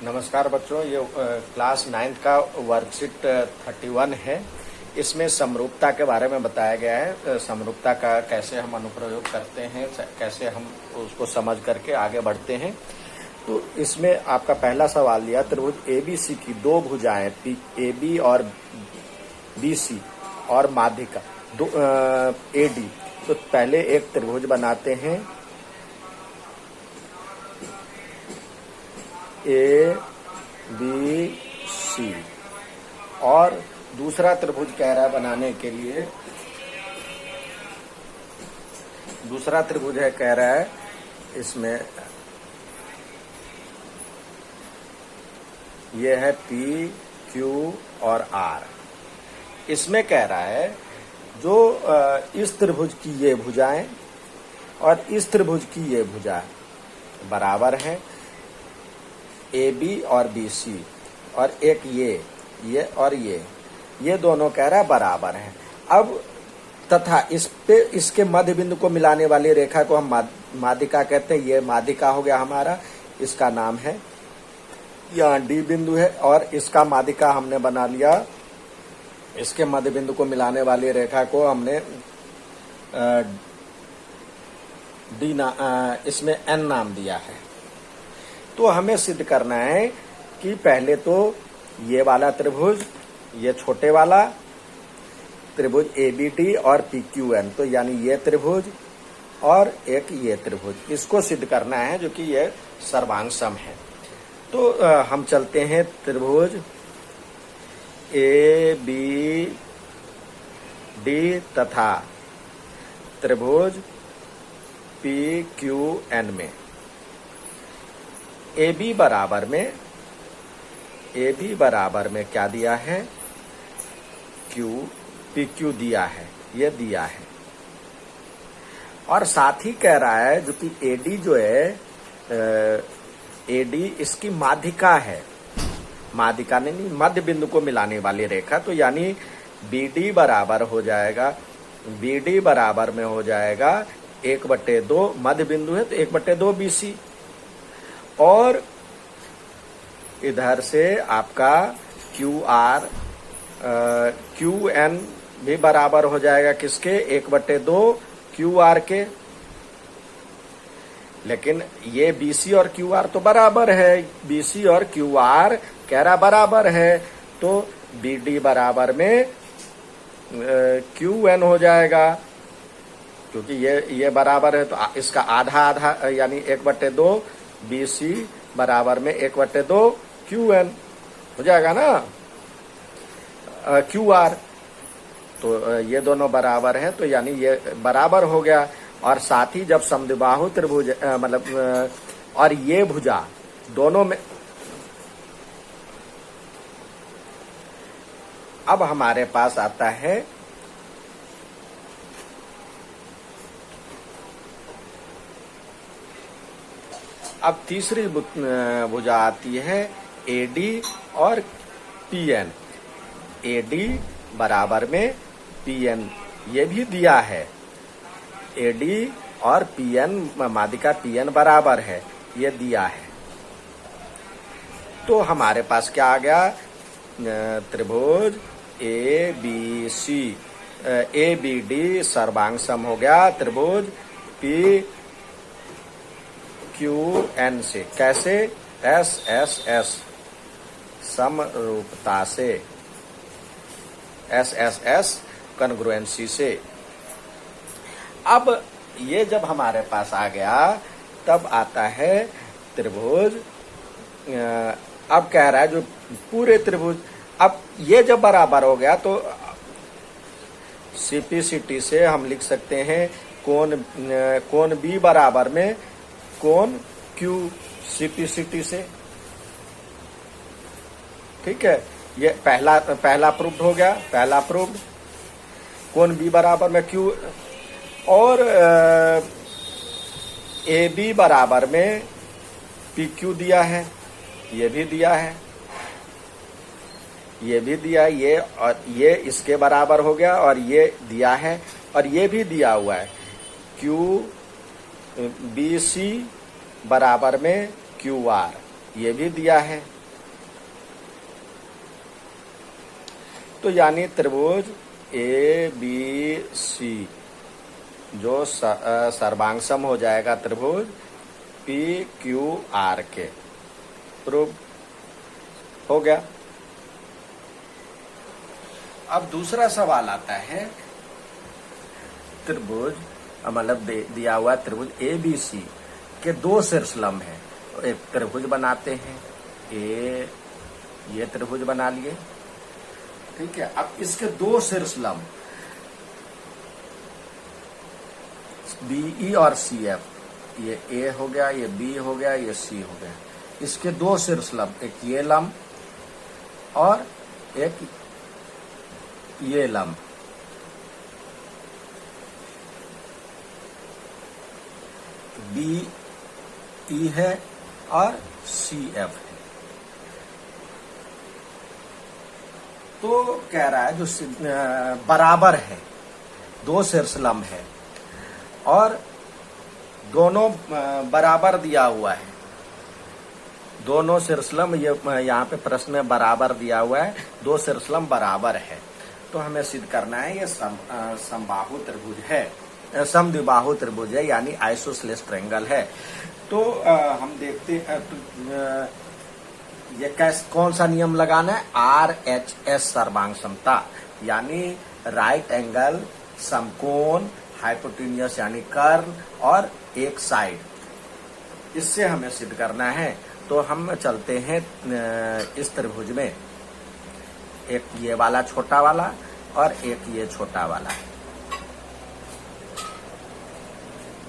नमस्कार बच्चों, ये क्लास 9th का वर्कशीट 31 है। इसमें समरूपता के बारे में बताया गया है। समरूपता का कैसे हम अनुप्रयोग करते हैं, कैसे हम उसको समझ करके आगे बढ़ते हैं। तो इसमें आपका पहला सवाल दिया, त्रिभुज एबीसी की दो भुजाएं एबी और बीसी और माध्यिका एडी। तो पहले एक त्रिभुज बनाते हैं ए बी सी, और दूसरा त्रिभुज कह रहा है बनाने के लिए, दूसरा त्रिभुज है कह रहा है इसमें ये है पी क्यू और आर। इसमें कह रहा है जो इस त्रिभुज की ये भुजाएं और इस त्रिभुज की ये भुजा बराबर है, ए बी और बी सी, और एक ये और ये दोनों कह रहा है बराबर है। अब तथा इस पे इसके मध्य बिंदु को मिलाने वाली रेखा को हम माध्यिका कहते हैं। ये माध्यिका हो गया हमारा, इसका नाम है, यहाँ डी बिंदु है, और इसका माध्यिका हमने बना लिया। इसके मध्य बिंदु को मिलाने वाली रेखा को हमने इसमें एन नाम दिया है। तो हमें सिद्ध करना है कि पहले तो ये वाला त्रिभुज, ये छोटे वाला त्रिभुज एबीडी और पीक्यूएन, तो यानी ये त्रिभुज और एक ये त्रिभुज, इसको सिद्ध करना है जो कि ये सर्वांग सम है। तो हम चलते हैं त्रिभुज ए बी डी तथा त्रिभुज पी क्यू एन में। ए बी बराबर में क्या दिया है, पी क्यू दिया है, ये दिया है। और साथ ही कह रहा है जो कि एडी जो है, एडी इसकी माध्यिका है, माध्यिका नहीं, मध्य बिंदु को मिलाने वाली रेखा। तो यानी बीडी बराबर हो जाएगा, बीडी बराबर में हो जाएगा 1/2, मध्य बिंदु है तो 1/2 बीसी, और इधर से आपका क्यू आर क्यू एन भी बराबर हो जाएगा किसके, 1/2 क्यू आर के। लेकिन ये बीसी और क्यू आर तो बराबर है, बीसी और क्यू आर कह रहा बराबर है, तो बीडी बराबर में क्यू एन हो जाएगा, क्योंकि ये बराबर है तो इसका आधा आधा यानी 1/2 बीसी बराबर में 1/2 क्यू एन हो जाएगा ना, क्यू आर। तो ये दोनों बराबर है, तो यानी ये बराबर हो गया। और साथ ही जब समद्विबाहु त्रिभुज मतलब और ये भुजा दोनों में, अब हमारे पास आता है अब तीसरी भुजा आती है एडी और पीएन। एडी बराबर में पीएन, ये भी दिया है, एडी और पीएन, माध्यिका पीएन बराबर है, ये दिया है। तो हमारे पास क्या आ गया, त्रिभुज A B C, A B D सर्वांग सम हो गया त्रिभुज पी क्यू एन से। कैसे, एस एस एस समरूपता से, एस एस एस कॉन्ग्रुएंसी से। अब ये जब हमारे पास आ गया, तब आता है त्रिभुज, अब कह रहा है जो पूरे त्रिभुज, अब ये जब बराबर हो गया तो सीपीसीटी से हम लिख सकते हैं कोण बी बराबर में कोण क्यू, सीपीसीटी से। ठीक है, ये पहला प्रूव्ड हो गया, पहला प्रूव्ड, कोण बी बराबर में क्यू, और ए बी बराबर में पी क्यू दिया है, ये भी दिया है, ये भी दिया है, ये और ये इसके बराबर हो गया, और ये दिया है, और ये भी दिया हुआ है क्यू बी सी बराबर में क्यू आर, ये भी दिया है। तो यानी त्रिभुज ए बी सी जो सर्वांगसम हो जाएगा त्रिभुज पी क्यू आर के। प्रूव हो गया। अब दूसरा सवाल आता है, त्रिभुज मतलब दिया हुआ त्रिभुज ए बी सी के दो शीर्षलंब है, तो एक त्रिभुज बनाते हैं। ये त्रिभुज बना लिए, ठीक है। अब इसके दो शीर्षलंब बीई और सी एफ, ये ए हो गया, ये बी हो गया, ये सी हो गया। इसके दो शीर्षलंब, एक ये लंब और एक ये लंब। बी ई है और सी एफ है। तो कह रहा है जो बराबर है, दो शीर्षलंब है और दोनों बराबर दिया हुआ है। दोनों शीर्षलंब, ये यहाँ पे प्रश्न में बराबर दिया हुआ है, दो शीर्षलंब बराबर है। तो हमें सिद्ध करना है ये समबाहु त्रिभुज है, समद्विबाहु त्रिभुज है, यानी आइसोसेलेस ट्रायंगल है। तो हम देखते ये कौन सा नियम लगाना है, RHS सर्वांग समता, यानी राइट एंगल, समकोण, हाइपोटेन्यूस यानी कर्ण और एक साइड, इससे हमें सिद्ध करना है। तो हम चलते हैं इस त्रिभुज में, एक ये वाला छोटा वाला और एक ये छोटा वाला,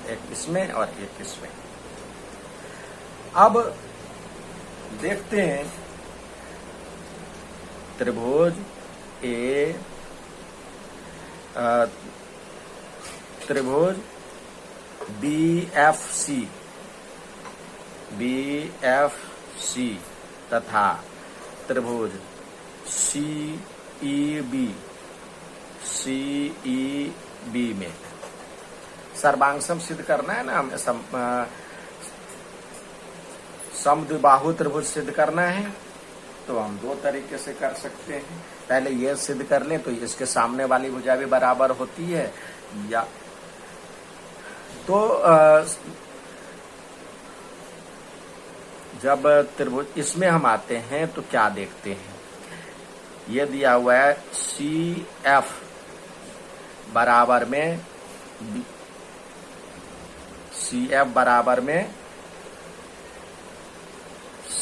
एक इसमें और एक इसमें। अब देखते हैं त्रिभुज त्रिभुज BFC तथा त्रिभुज CEB में सर्वांगसम सिद्ध करना है ना, हमें समद्विबाहु त्रिभुज सिद्ध करना है। तो हम दो तरीके से कर सकते हैं। पहले ये सिद्ध कर लें तो इसके सामने वाली भुजा भी बराबर होती है, या तो जब त्रिभुज इसमें हम आते हैं तो क्या देखते हैं, ये दिया हुआ है CF बराबर में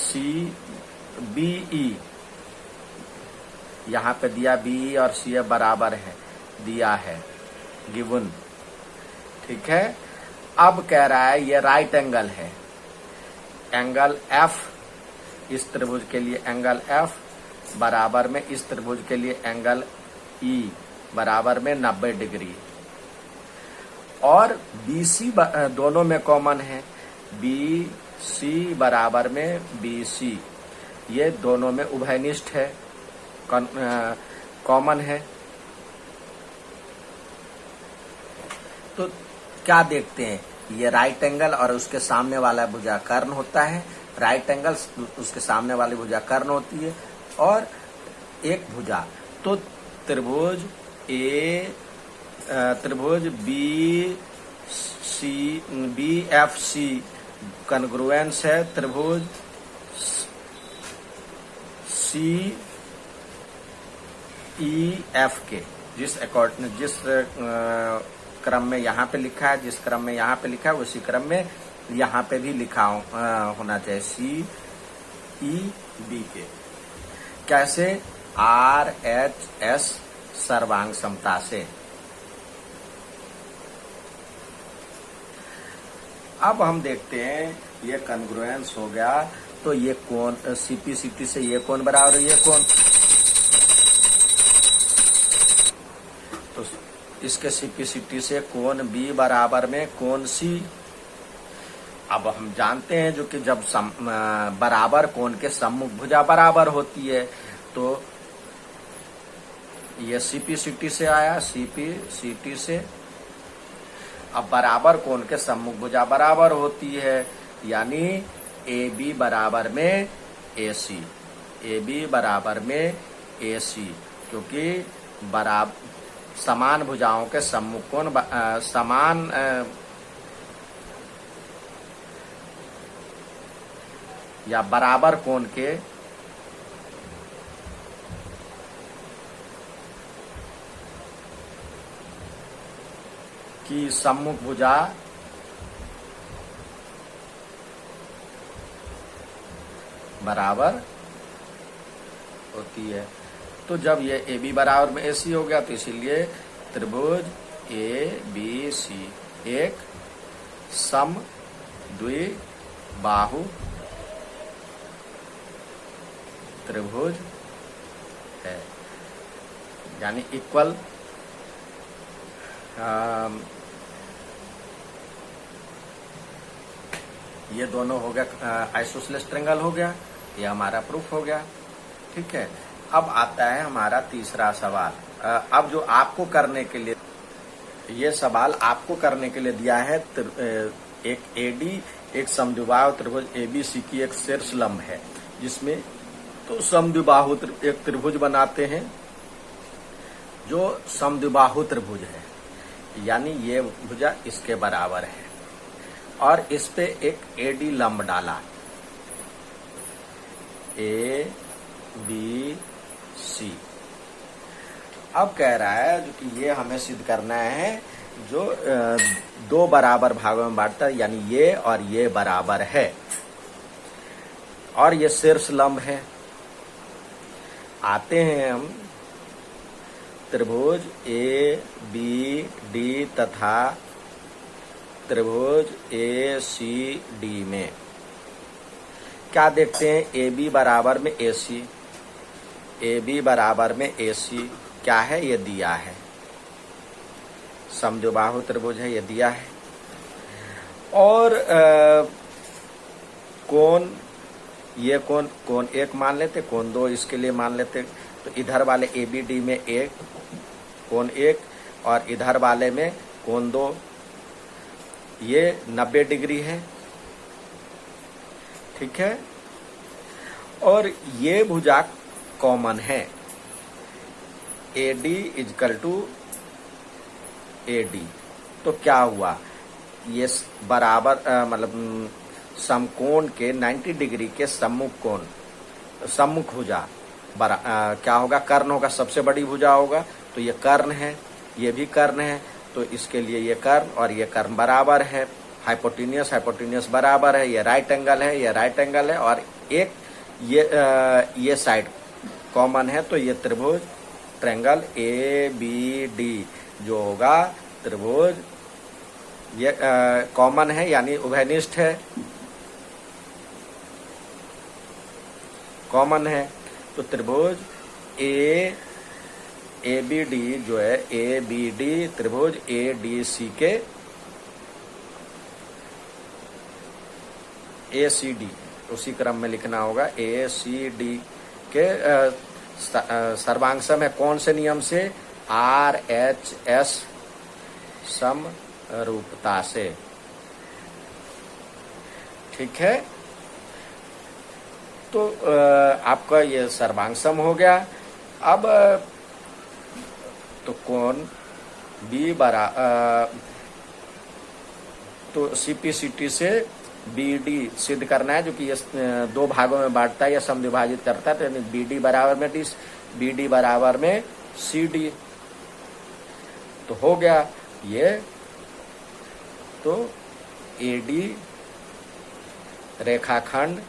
CBE, यहाँ पे दिया BE और CF बराबर है, दिया है गिवन, ठीक है। अब कह रहा है ये राइट एंगल है, एंगल F इस त्रिभुज के लिए एंगल F बराबर में इस त्रिभुज के लिए एंगल E बराबर में 90 डिग्री, और BC दोनों में कॉमन है, BC बराबर में BC, ये दोनों में उभयनिष्ठ है, कॉमन है। तो क्या देखते हैं, ये राइट एंगल और उसके सामने वाला भुजा कर्ण होता है, राइट एंगल उसके सामने वाली भुजा कर्ण होती है, और एक भुजा। तो त्रिभुज BFC कन्ग्रुएंस है त्रिभुज CEF के, जिस क्रम में यहाँ पे लिखा है, जिस क्रम में यहाँ पे लिखा है उसी क्रम में यहाँ पे भी लिखा होना चाहिए, CEB के। कैसे, RHS सर्वांग समता से। अब हम देखते हैं ये कन्ग्रुएंस हो गया, तो ये कोण CPCT से ये कोण बराबर है ये कोण, तो इसके CPCT से कोण B बराबर में कोण C। अब हम जानते हैं जो कि जब बराबर कोण के सम्मुख भुजा बराबर होती है, तो ये CPCT से आया, CPCT से। अब बराबर कोण के सम्मुख भुजा बराबर होती है, यानी ए बी बराबर में ए सी, ए बी बराबर में ए सी, क्योंकि बराबर समान भुजाओं के सम्मुख कोण समान या बराबर कोण के की सम्मुख भुजा बराबर होती है। तो जब ये ए बी बराबर में ए सी हो गया तो इसीलिए त्रिभुज ए बी सी एक सम द्विबाहु त्रिभुज है, यानी इक्वल ये दोनों हो गया आइसोसेलेस ट्रायंगल हो गया, ये हमारा प्रूफ हो गया। ठीक है, अब आता है हमारा तीसरा सवाल। अब जो आपको करने के लिए ये सवाल आपको करने के लिए दिया है, एक एडी एक समद्विबाहु त्रिभुज एबीसी की एक शीर्ष लंब है, जिसमें तो समद्विबाहु एक त्रिभुज बनाते हैं जो समद्विबाहु त्रिभुज है, यानी ये भुजा इसके बराबर है, और इस पे एक एडी लंब डाला ए बी सी। अब कह रहा है जो कि ये हमें सिद्ध करना है जो दो बराबर भागों में बांटता है, यानी ये और ये बराबर है, और ये शीर्ष लंब है। आते हैं हम त्रिभुज ए बी डी तथा त्रिभुज ए सी डी में क्या देखते हैं, ए बी बराबर में ए सी, ए बी बराबर में ए सी क्या है, ये दिया है, समद्विबाहु त्रिभुज है, ये दिया है। और कोण ये कोण एक मान लेते, कोण दो इसके लिए मान लेते, तो इधर वाले ए बी डी में एक कोण एक और इधर वाले में कोण दो, ये 90 डिग्री है। ठीक है, और ये भुजा कॉमन है, A D equal to A D. तो क्या हुआ, ये बराबर मतलब समकोण के 90 डिग्री के सम्मुख भुजा क्या होगा, कर्ण होगा, सबसे बड़ी भुजा होगा, तो ये कर्ण है, ये भी कर्ण है, तो इसके लिए ये कर्ण और ये कर्ण बराबर है, हाइपोटेन्यूस बराबर है, ये राइट एंगल है, ये राइट एंगल है, और एक ये साइड कॉमन है, तो ये त्रिभुज ट्रायंगल ए बी डी जो होगा त्रिभुज ये कॉमन है, यानी उभयनिष्ठ है, कॉमन है। तो त्रिभुज ए बी डी जो है ए बी डी त्रिभुज ए डी सी के ए सी डी उसी क्रम में लिखना होगा, ए सी डी के सर्वांग है कौन से नियम से, आर एच एस समरूपता से। ठीक है, तो आपका ये सर्वांग सम हो गया। अब तो कोण बी तो सीपीसीटी से बी डी सिद्ध करना है, जो कि ये दो भागों में बांटता है या समद्विभाजित करता है, तो यानी बी डी बराबर में डी, बी डी बराबर में सी डी। तो हो गया ये, तो ए डी रेखाखंड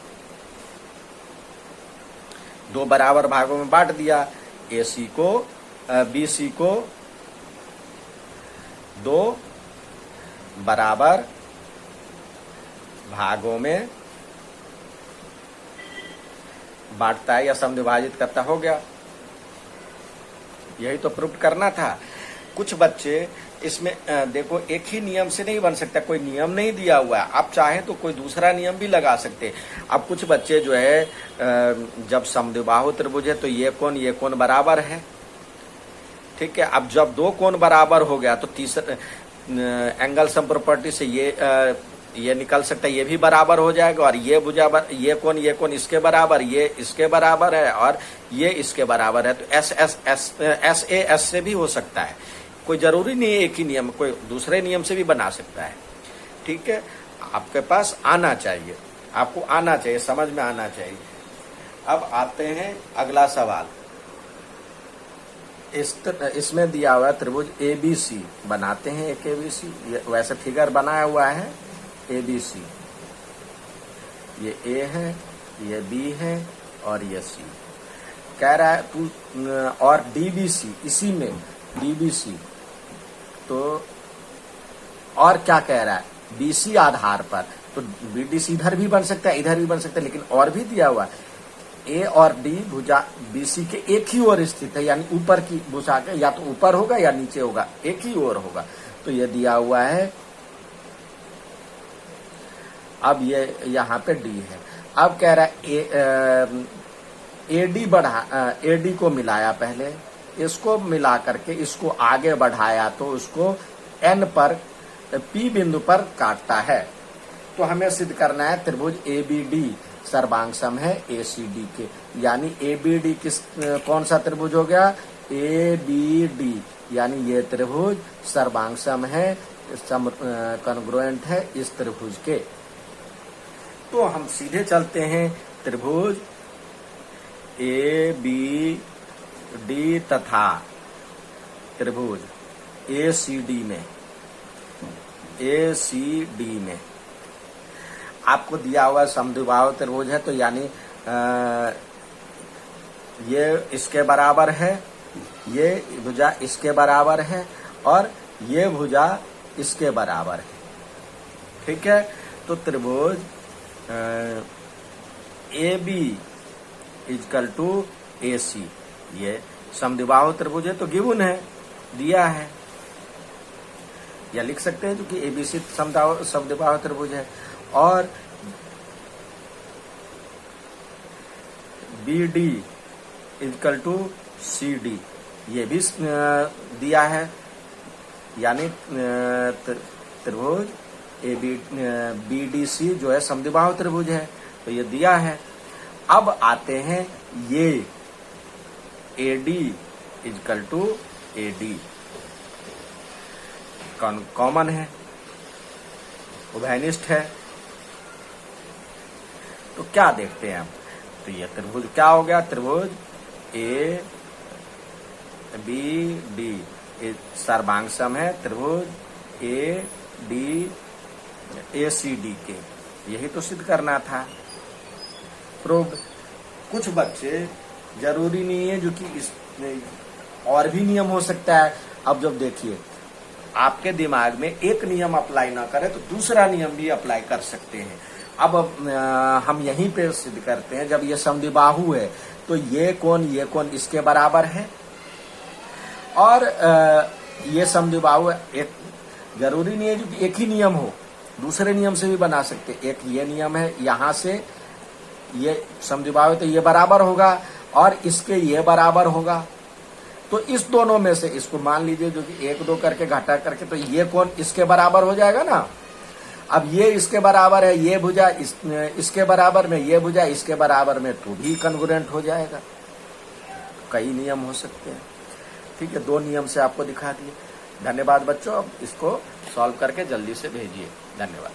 दो बराबर भागों में बांट दिया, ए सी को बी सी को दो बराबर भागों में बांटता है या समद्विभाजित करता, हो गया। यही तो प्रूव करना था। कुछ बच्चे इसमें देखो एक ही नियम से नहीं बन सकता, कोई नियम नहीं दिया हुआ है, आप चाहे तो कोई दूसरा नियम भी लगा सकते। अब कुछ बच्चे जो है जब समद्विबाहु त्रिभुज है तो ये कोण बराबर है, ठीक है। अब जब दो कोण बराबर हो गया तो तीसरा एंगल सम प्रॉपर्टी से ये निकल सकता है, ये भी बराबर हो जाएगा, और ये ये कोण इसके बराबर, ये इसके बराबर है, और ये इसके बराबर है। तो एस ए एस से भी हो सकता है, कोई जरूरी नहीं है एक ही नियम, कोई दूसरे नियम से भी बना सकता है। ठीक है, आपके पास आना चाहिए, आपको आना चाहिए, समझ में आना चाहिए। अब आते हैं अगला सवाल। इसमें दिया हुआ त्रिभुज ABC, बनाते हैं एक ABC। वैसे फिगर बनाया हुआ है ABC, ये A है, ये B है, और ये C। कह रहा है तू, और DBC, इसी में DBC, तो और क्या कह रहा है, BC आधार पर, तो BDC इधर भी बन सकता है, इधर भी बन सकता है, लेकिन और भी दिया हुआ है A और D भुजा BC के एक ही ओर स्थित है, यानी ऊपर की भुजा के, या तो ऊपर होगा या नीचे होगा, एक ही ओर होगा। तो ये दिया हुआ है। अब ये यहाँ पे D है। अब कह रहा है AD को मिलाया, पहले इसको मिला करके इसको आगे बढ़ाया, तो उसको N पर P बिंदु पर काटता है। तो हमें सिद्ध करना है त्रिभुज ABD सर्वांग सम है ACD के, यानी ABD कौन सा त्रिभुज हो गया, ABD, यानी ये त्रिभुज सर्वांग सम है, कॉन्ग्रुएंट है इस त्रिभुज के। तो हम सीधे चलते हैं त्रिभुज ABD तथा त्रिभुज ACD में। आपको दिया हुआ समद्विबाहु त्रिभुज है, तो यानी ये इसके बराबर है, ये भुजा इसके बराबर है, और ये भुजा इसके बराबर है। ठीक है, तो त्रिभुज AB इक्वल टू AC, ये समद्विबाहु त्रिभुज है, तो गिवन है, दिया है, या लिख सकते हैं, जो कि ABC समद्विबाहु त्रिभुज है। और BD इक्वल टू CD, ये भी दिया है, यानी त्रिभुज BDC जो है समद्विबाहु त्रिभुज है, तो ये दिया है। अब आते हैं ये AD equal to AD, common है, उभयनिष्ठ है। तो क्या देखते हैं हम, तो ये त्रिभुज क्या हो गया, त्रिभुज ABD सर्वांग सम है त्रिभुज ACD के। यही तो सिद्ध करना था, प्रूव्ड। कुछ बच्चे, जरूरी नहीं है जो कि इस और भी नियम हो सकता है। अब जब देखिए, आपके दिमाग में एक नियम अप्लाई ना करे तो दूसरा नियम भी अप्लाई कर सकते हैं। अब हम यहीं पे सिद्ध करते हैं, जब ये समद्विबाहु है तो ये कोण इसके बराबर है, और ये समद्विबाहु है। एक जरूरी नहीं है कि एक ही नियम हो, दूसरे नियम से भी बना सकते। एक ये नियम है, यहाँ से ये समद्विबाहु तो ये बराबर होगा, और इसके ये बराबर होगा। तो इस दोनों में से इसको मान लीजिए, जो कि 1 2 करके घटा करके, तो ये कोण इसके बराबर हो जाएगा ना। अब ये इसके बराबर है, ये भुजा इसके बराबर में, ये भुजा इसके बराबर में, तो भी कॉन्ग्रुएंट हो जाएगा। कई नियम हो सकते हैं। ठीक है, 2 नियम से आपको दिखा दिए। धन्यवाद बच्चों, अब इसको सॉल्व करके जल्दी से भेजिए। धन्यवाद।